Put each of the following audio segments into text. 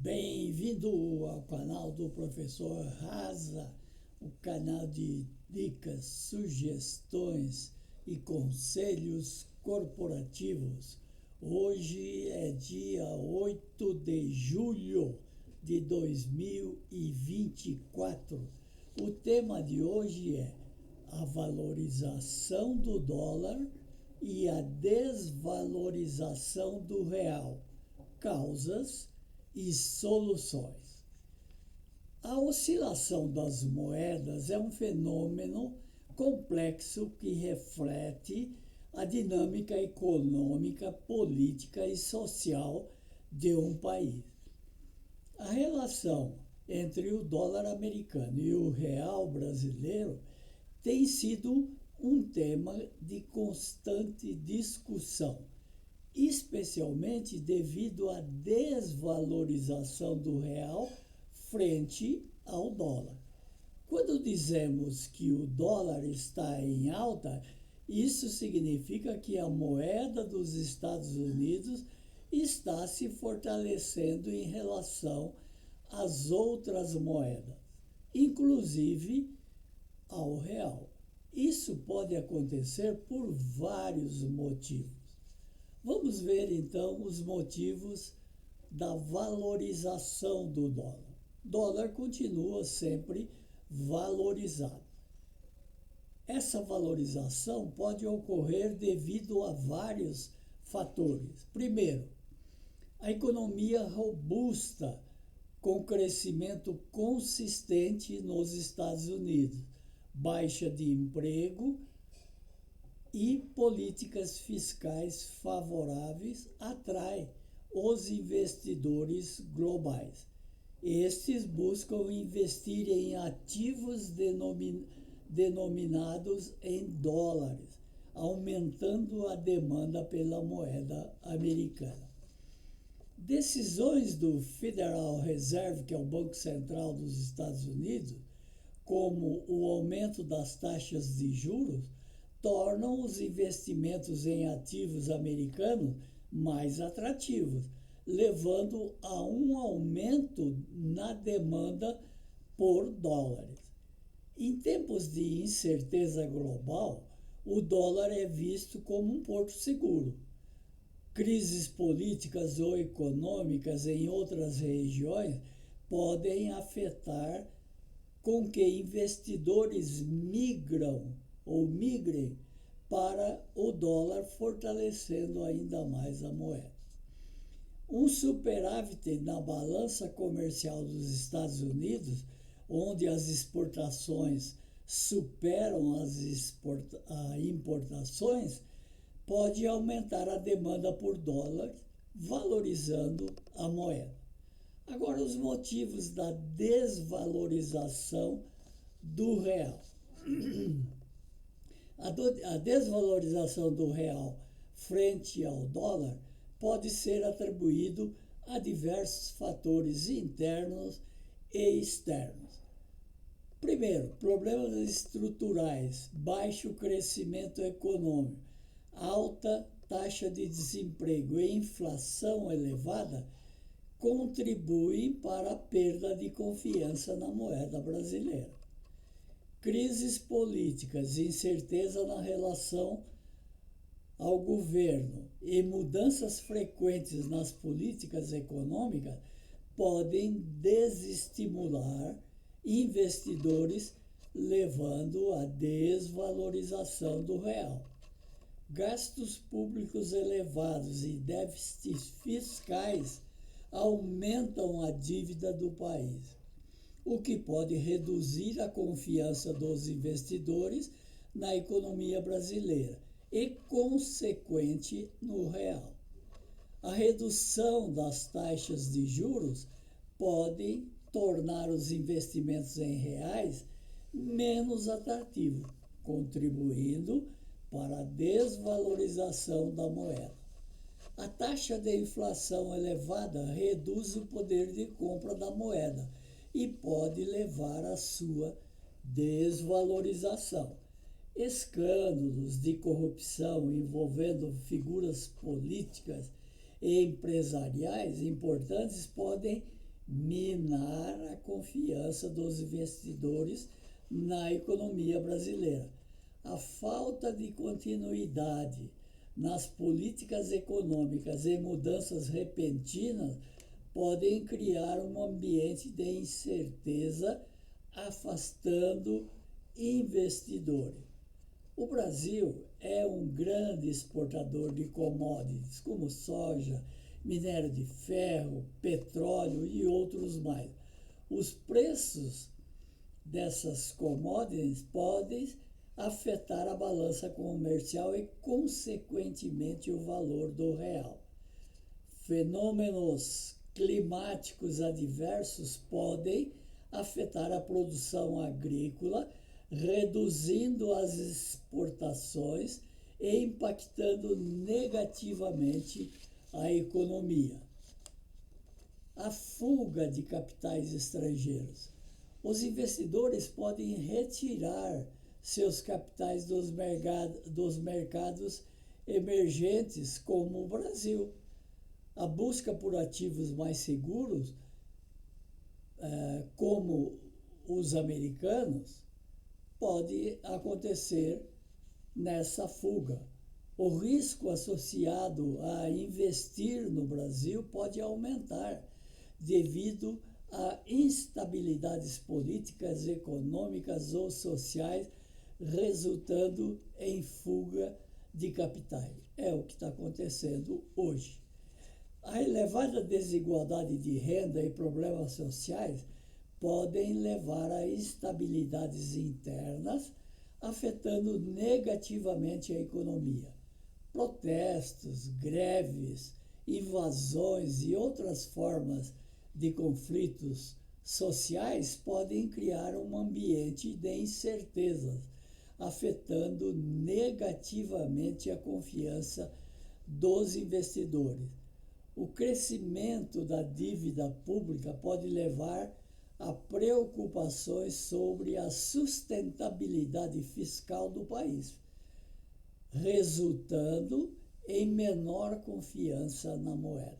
Bem-vindo ao canal do Professor Rasa, o canal de dicas, sugestões e conselhos corporativos. Hoje é dia 8 de julho de 2024. O tema de hoje é a valorização do dólar e a desvalorização do real, causas e soluções. A oscilação das moedas é um fenômeno complexo que reflete a dinâmica econômica, política e social de um país. A relação entre o dólar americano e o real brasileiro tem sido um tema de constante discussão, especialmente devido à desvalorização do real frente ao dólar. Quando dizemos que o dólar está em alta, isso significa que a moeda dos Estados Unidos está se fortalecendo em relação às outras moedas, inclusive ao real. Isso pode acontecer por vários motivos. Vamos ver então os motivos da valorização do dólar. O dólar continua sempre valorizado. Essa valorização pode ocorrer devido a vários fatores. Primeiro, a economia robusta, com crescimento consistente nos Estados Unidos, baixa de emprego e políticas fiscais favoráveis atrai os investidores globais. Estes buscam investir em ativos denominados em dólares, aumentando a demanda pela moeda americana. Decisões do Federal Reserve, que é o Banco Central dos Estados Unidos, como o aumento das taxas de juros, tornam os investimentos em ativos americanos mais atrativos, levando a um aumento na demanda por dólares. Em tempos de incerteza global, o dólar é visto como um porto seguro. Crises políticas ou econômicas em outras regiões podem afetar com que investidores migrem para o dólar, fortalecendo ainda mais a moeda. Um superávit na balança comercial dos Estados Unidos, onde as exportações superam as importações, pode aumentar a demanda por dólar, valorizando a moeda. Agora, os motivos da desvalorização do real. A desvalorização do real frente ao dólar pode ser atribuído a diversos fatores internos e externos. Primeiro, problemas estruturais, baixo crescimento econômico, alta taxa de desemprego e inflação elevada contribuem para a perda de confiança na moeda brasileira. Crises políticas, incerteza na relação ao governo e mudanças frequentes nas políticas econômicas podem desestimular investidores, levando à desvalorização do real. Gastos públicos elevados e déficits fiscais aumentam a dívida do país, o que pode reduzir a confiança dos investidores na economia brasileira e, consequente, no real. A redução das taxas de juros pode tornar os investimentos em reais menos atrativos, contribuindo para a desvalorização da moeda. A taxa de inflação elevada reduz o poder de compra da moeda e pode levar à sua desvalorização. Escândalos de corrupção envolvendo figuras políticas e empresariais importantes podem minar a confiança dos investidores na economia brasileira. A falta de continuidade nas políticas econômicas e mudanças repentinas podem criar um ambiente de incerteza, afastando investidores. O Brasil é um grande exportador de commodities, como soja, minério de ferro, petróleo e outros mais. Os preços dessas commodities podem afetar a balança comercial e, consequentemente, o valor do real. Fenômenos climáticos adversos podem afetar a produção agrícola, reduzindo as exportações e impactando negativamente a economia. A fuga de capitais estrangeiros. Os investidores podem retirar seus capitais dos mercados emergentes, como o Brasil. A busca por ativos mais seguros, como os americanos, pode acontecer nessa fuga. O risco associado a investir no Brasil pode aumentar devido a instabilidades políticas, econômicas ou sociais, resultando em fuga de capitais. É o que está acontecendo hoje. A elevada desigualdade de renda e problemas sociais podem levar a instabilidades internas, afetando negativamente a economia. Protestos, greves, invasões e outras formas de conflitos sociais podem criar um ambiente de incertezas, afetando negativamente a confiança dos investidores. O crescimento da dívida pública pode levar a preocupações sobre a sustentabilidade fiscal do país, resultando em menor confiança na moeda.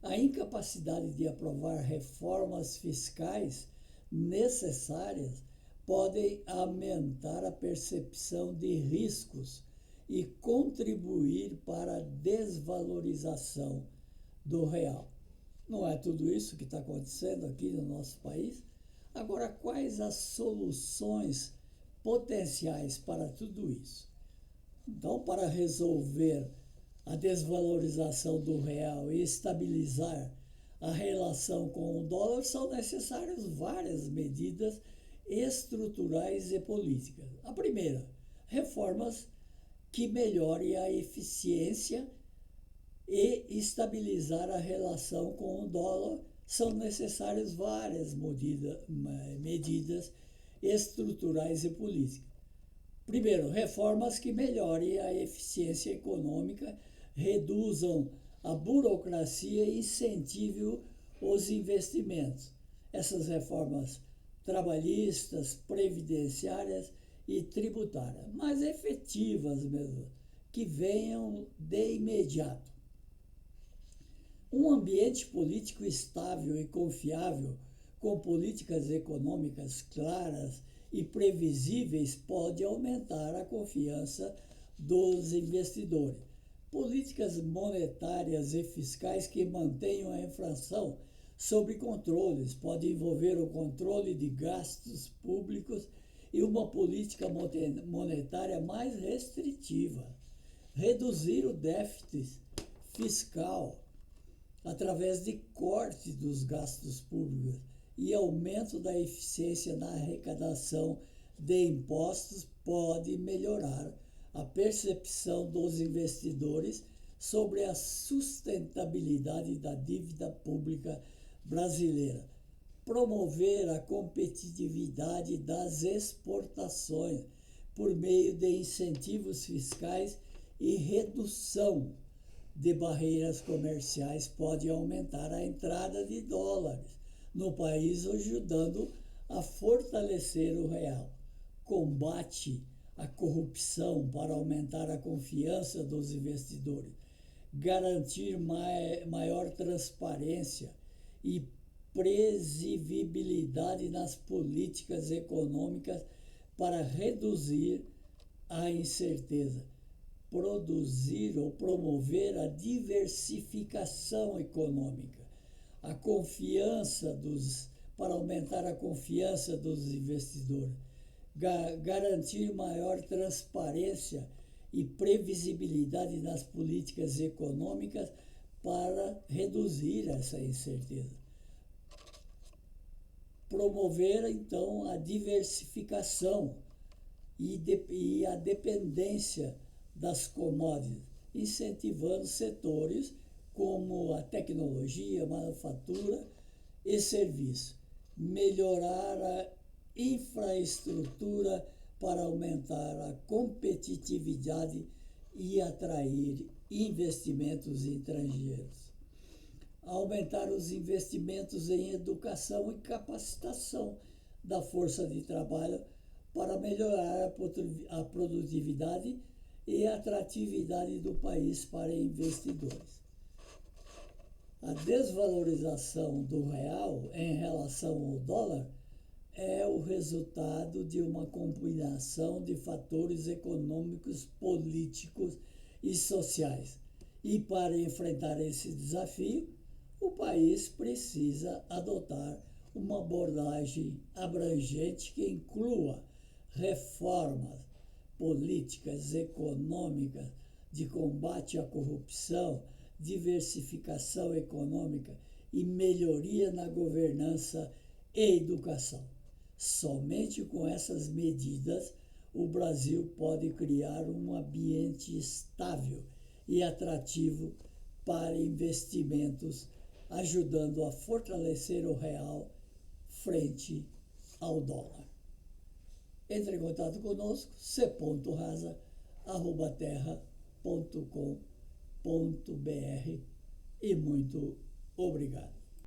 A incapacidade de aprovar reformas fiscais necessárias pode aumentar a percepção de riscos e contribuir para a desvalorização do real. Não é tudo isso que está acontecendo aqui no nosso país? Agora, quais as soluções potenciais para tudo isso? Então, para resolver a desvalorização do real e estabilizar a relação com o dólar, são necessárias várias medidas estruturais e políticas. A primeira, reformas que melhorem a eficiência e estabilizar a relação com o dólar. São necessárias várias medidas estruturais e políticas. Primeiro, reformas que melhorem a eficiência econômica, reduzam a burocracia e incentivem os investimentos. Essas reformas trabalhistas, previdenciárias e tributárias, mas efetivas mesmo, que venham de imediato. Um ambiente político estável e confiável, com políticas econômicas claras e previsíveis, pode aumentar a confiança dos investidores. Políticas monetárias e fiscais que mantenham a inflação sob controles, pode envolver o controle de gastos públicos e uma política monetária mais restritiva. Reduzir o déficit fiscal através de corte dos gastos públicos e aumento da eficiência na arrecadação de impostos pode melhorar a percepção dos investidores sobre a sustentabilidade da dívida pública brasileira. Promover a competitividade das exportações por meio de incentivos fiscais e redução de barreiras comerciais pode aumentar a entrada de dólares no país, ajudando a fortalecer o real. Combate a corrupção para aumentar a confiança dos investidores. Garantir maior transparência e previsibilidade nas políticas econômicas para reduzir a incerteza, produzir ou promover a diversificação econômica, a confiança para aumentar a confiança dos investidores, garantir maior transparência e previsibilidade nas políticas econômicas para reduzir essa incerteza. Promover, então, a diversificação e a dependência das commodities, incentivando setores como a tecnologia, a manufatura e serviço. Melhorar a infraestrutura para aumentar a competitividade e atrair investimentos estrangeiros. Aumentar os investimentos em educação e capacitação da força de trabalho para melhorar a produtividade e a atratividade do país para investidores. A desvalorização do real em relação ao dólar é o resultado de uma combinação de fatores econômicos, políticos e sociais. E para enfrentar esse desafio, o país precisa adotar uma abordagem abrangente que inclua reformas políticas, econômicas, de combate à corrupção, diversificação econômica e melhoria na governança e educação. Somente com essas medidas, o Brasil pode criar um ambiente estável e atrativo para investimentos, ajudando a fortalecer o real frente ao dólar. Entre em contato conosco, c.rasa@terra.com.br e muito obrigado.